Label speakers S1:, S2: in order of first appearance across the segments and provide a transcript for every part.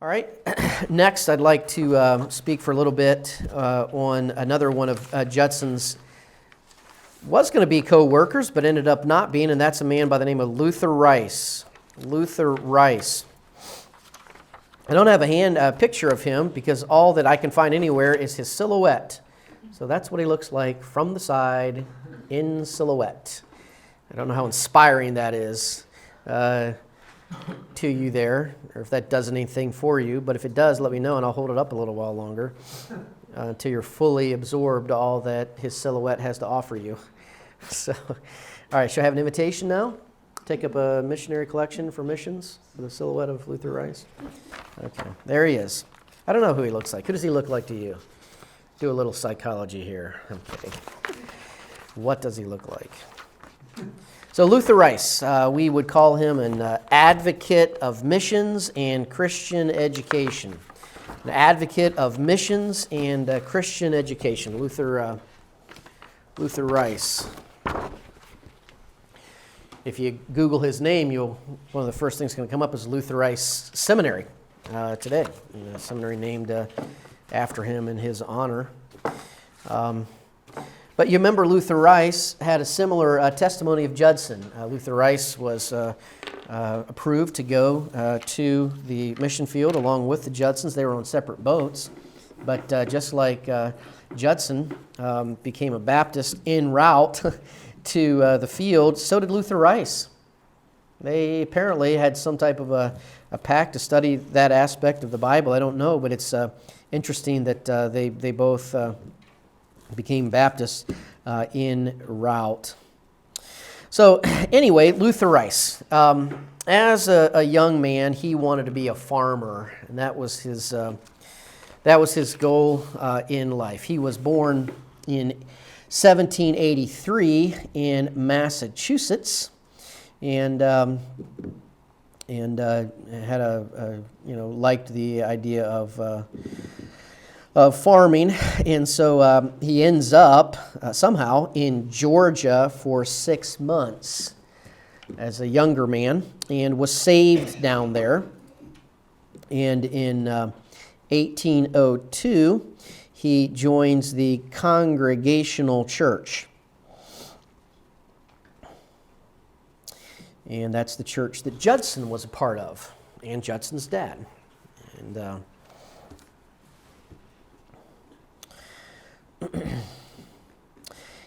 S1: All right, next I'd like to speak for a little bit on another one of Judson's, was going to be co-workers, but ended up not being, and that's a man by the name of Luther Rice. Luther Rice. I don't have a picture of him because all that I can find anywhere is his silhouette. So that's what he looks like from the side in silhouette. I don't know how inspiring that is to you there, or if that does anything for you, but if it does, let me know and I'll hold it up a little while longer until you're fully absorbed all that his silhouette has to offer you. So, all right, should I have an invitation now? Take up a missionary collection for missions for the silhouette of Luther Rice? Okay, there he is. I don't know who he looks like. Who does he look like to you? Do a little psychology here. I'm kidding. What does he look like? So Luther Rice, we would call him an advocate of missions and Christian education. An advocate of missions and Christian education. Luther Rice. If you Google his name, one of the first things going to come up is Luther Rice Seminary today. A seminary named after him in his honor. But you remember Luther Rice had a similar testimony of Judson. Luther Rice was approved to go to the mission field along with the Judsons. They were on separate boats. But just like Judson became a Baptist en route to the field, so did Luther Rice. They apparently had some type of a pact to study that aspect of the Bible. I don't know, but it's interesting that they both became Baptists en route. So anyway, Luther Rice. As a young man, he wanted to be a farmer, and that was his goal in life. He was born in 1783 in Massachusetts, and had liked the idea of farming, and so he ends up somehow in Georgia for 6 months as a younger man, and was saved down there. And in 1802, he joins the Congregational Church. And that's the church that Judson was a part of, and Judson's dad. And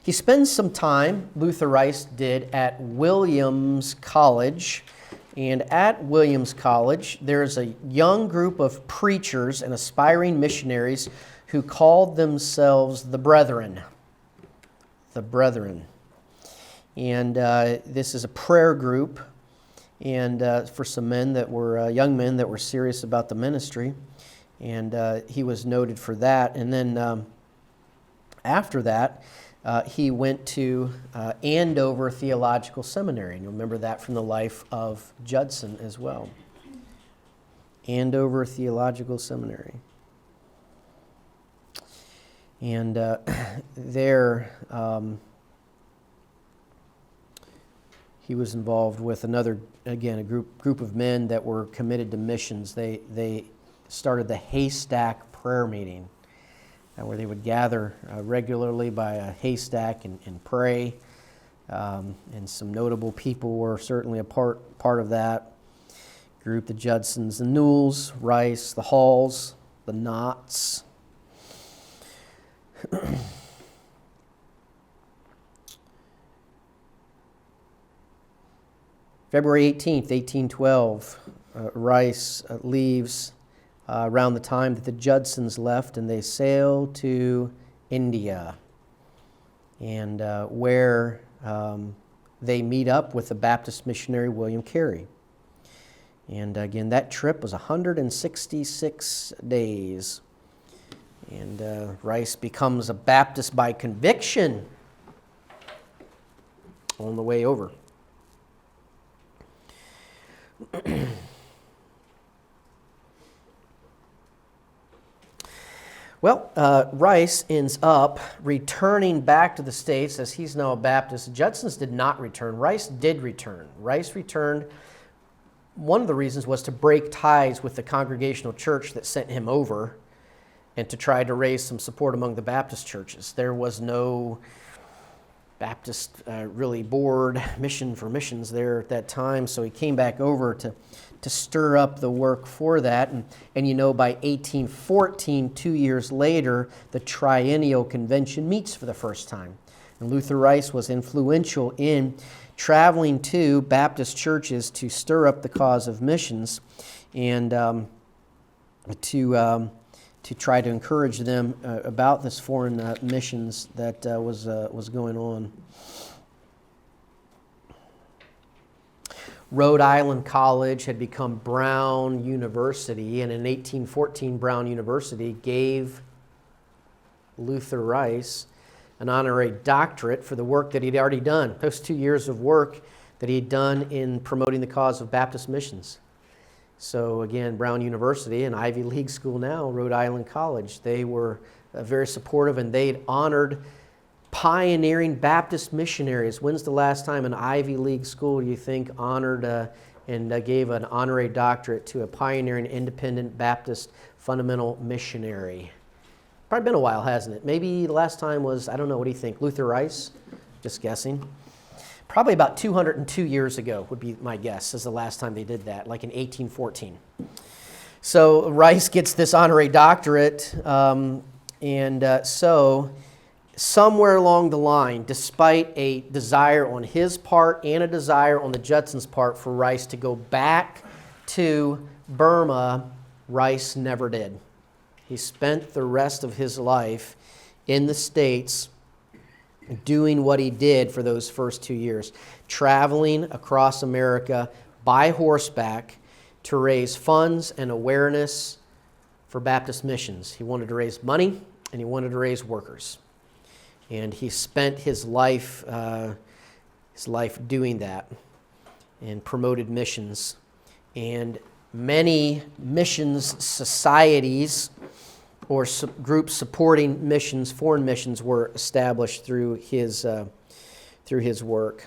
S1: he spends some time, Luther Rice did, at Williams College. And at Williams College, there's a young group of preachers and aspiring missionaries who called themselves the Brethren. The Brethren. And this is a prayer group, and for some men that were young men that were serious about the ministry. And he was noted for that. And then after that, he went to Andover Theological Seminary. And you'll remember that from the life of Judson as well. Andover Theological Seminary. And there he was involved with another, again, a group of men that were committed to missions. They started the Haystack Prayer Meeting, where they would gather regularly by a haystack and pray. And some notable people were certainly a part of that group: the Judsons, the Newells, Rice, the Halls, the Knotts. February 18th, 1812, Rice leaves around the time that the Judsons left, and they sail to India, and where they meet up with the Baptist missionary William Carey. And again, that trip was 166 days. And Rice becomes a Baptist by conviction on the way over. Well, Rice ends up returning back to the States as he's now a Baptist. Judson's did not return. Rice did return. Rice returned one of the reasons was to break ties with the Congregational Church that sent him over and to try to raise some support among the Baptist churches. There was no Baptist really board mission for missions there at that time, so he came back over to stir up the work for that. And you know, by 1814, 2 years later, the Triennial Convention meets for the first time. And Luther Rice was influential in traveling to Baptist churches to stir up the cause of missions and to try to encourage them about this foreign missions that was going on. Rhode Island College had become Brown University, and in 1814, Brown University gave Luther Rice an honorary doctorate for the work that he'd already done, those 2 years of work that he'd done in promoting the cause of Baptist missions. So again, Brown University, an Ivy League school now, Rhode Island College, they were very supportive, and they'd honored pioneering Baptist missionaries. When's the last time an Ivy League school, you think, honored and gave an honorary doctorate to a pioneering independent Baptist fundamental missionary? Probably been a while, hasn't it? Maybe the last time was, I don't know, what do you think, Luther Rice? Just guessing. Probably about 202 years ago would be my guess, is the last time they did that, like in 1814. So Rice gets this honorary doctorate, so somewhere along the line, despite a desire on his part and a desire on the Judsons' part for Rice to go back to Burma, Rice never did. He spent the rest of his life in the States doing what he did for those first 2 years, traveling across America by horseback to raise funds and awareness for Baptist missions. He wanted to raise money and he wanted to raise workers. And he spent his life doing that and promoted missions. And many missions societies or groups supporting missions, foreign missions, were established through his work.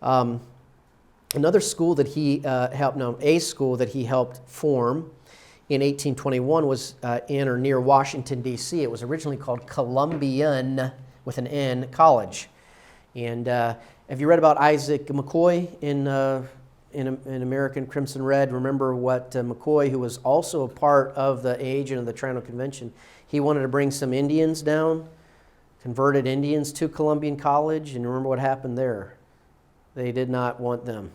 S1: Another school that he a school that he helped form in 1821 was in or near Washington, D.C. It was originally called Columbian, with an N, College. And have you read about Isaac McCoy in American Crimson Red? Remember what McCoy, who was also a part of the agent of the Triennial Convention, he wanted to bring some Indians down, converted Indians to Columbian College, and remember what happened there? They did not want them.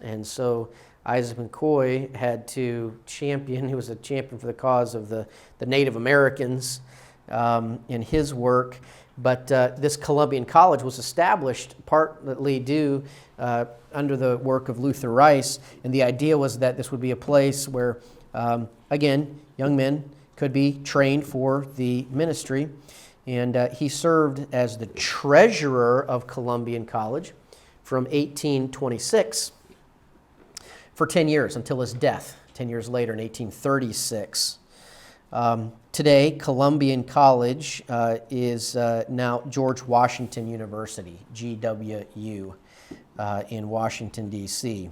S1: And so Isaac McCoy had to champion, he was a champion for the cause of the Native Americans in his work. But this Columbian College was established partly due under the work of Luther Rice, and the idea was that this would be a place where, again, young men could be trained for the ministry. And he served as the treasurer of Columbian College from 1826 for 10 years until his death 10 years later in 1836. Today, Columbian College is now George Washington University, GWU, in Washington, D.C.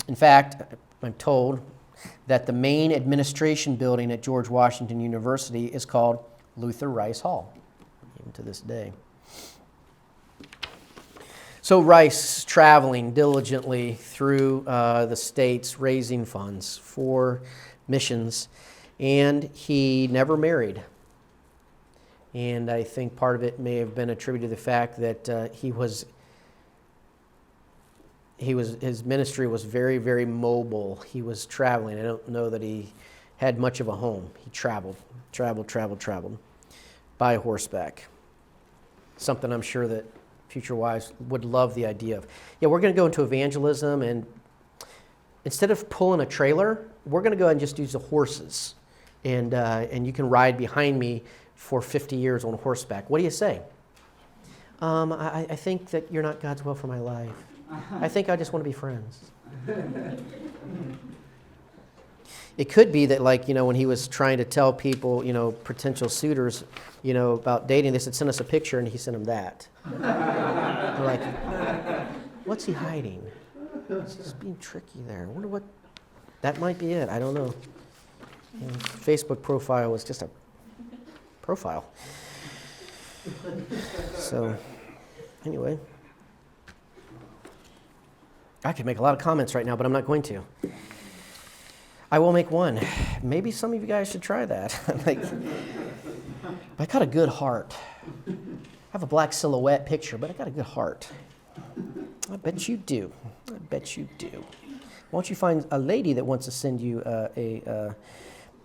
S1: In fact, I'm told that the main administration building at George Washington University is called Luther Rice Hall, even to this day. So Rice traveling diligently through the states, raising funds for missions, and he never married. And I think part of it may have been attributed to the fact that his ministry was very, very mobile. He was traveling. I don't know that he had much of a home. He traveled by horseback. Something I'm sure that future wives would love the idea of. Yeah, we're going to go into evangelism, and instead of pulling a trailer, we're going to go ahead and just use the horses. And you can ride behind me for 50 years on horseback. What do you say? I think that you're not God's will for my life. I think I just want to be friends. It could be that, when he was trying to tell people, potential suitors, about dating, they said, send us a picture, and he sent them that. They're like, what's he hiding? It's just being tricky there. I wonder what, that might be it. I don't know. You know, Facebook profile was just a profile. So, anyway. I could make a lot of comments right now, but I'm not going to. I will make one. Maybe some of you guys should try that. Like, I got a good heart. I have a black silhouette picture, but I got a good heart. I bet you do. I bet you do. Why don't you find a lady that wants to send you a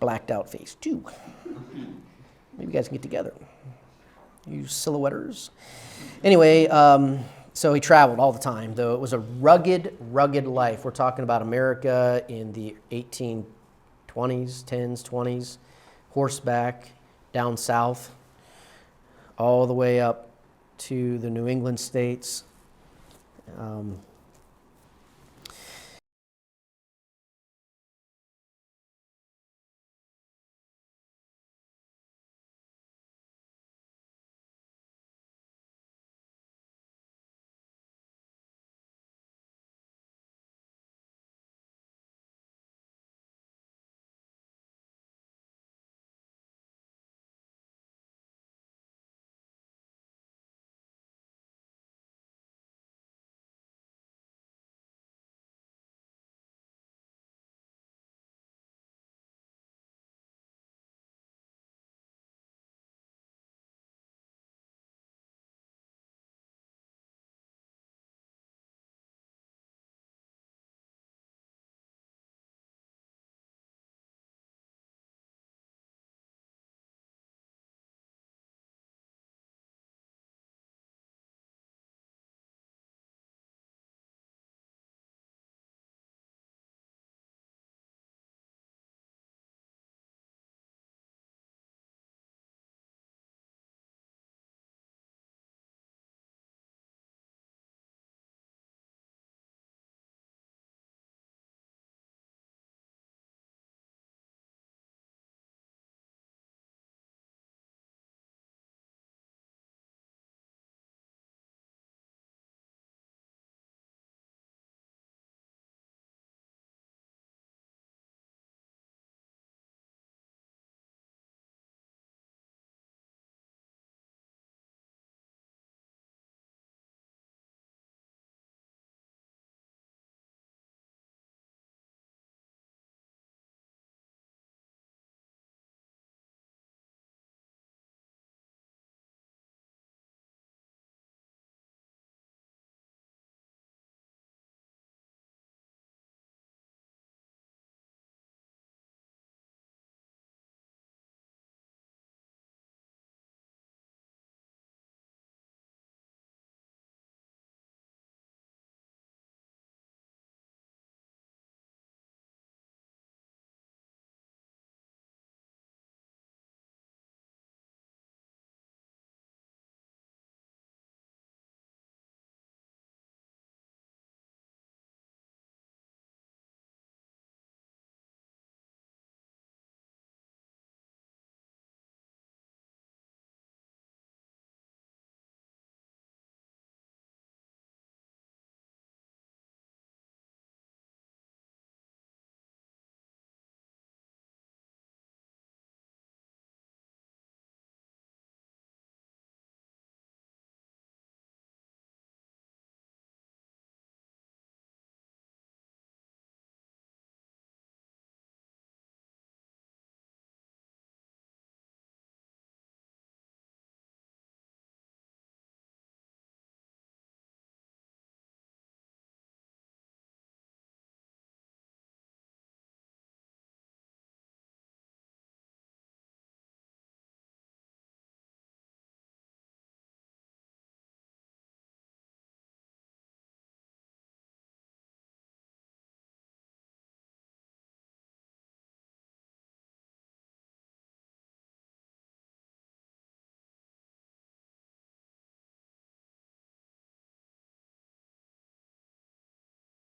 S1: blacked out face too? Maybe you guys can get together. You silhouetters. Anyway, so he traveled all the time, though it was a rugged, rugged life. We're talking about America in the 1820s, 10s, 20s, horseback, down south, all the way up to the New England states.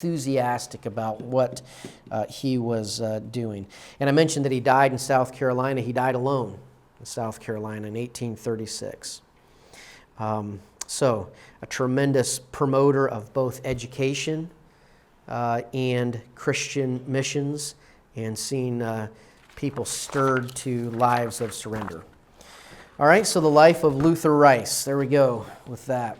S1: Enthusiastic about what he was doing. And I mentioned that he died in South Carolina. He died alone in South Carolina in 1836. So a tremendous promoter of both education and Christian missions, and seeing people stirred to lives of surrender. All right, so the life of Luther Rice. There we go with that.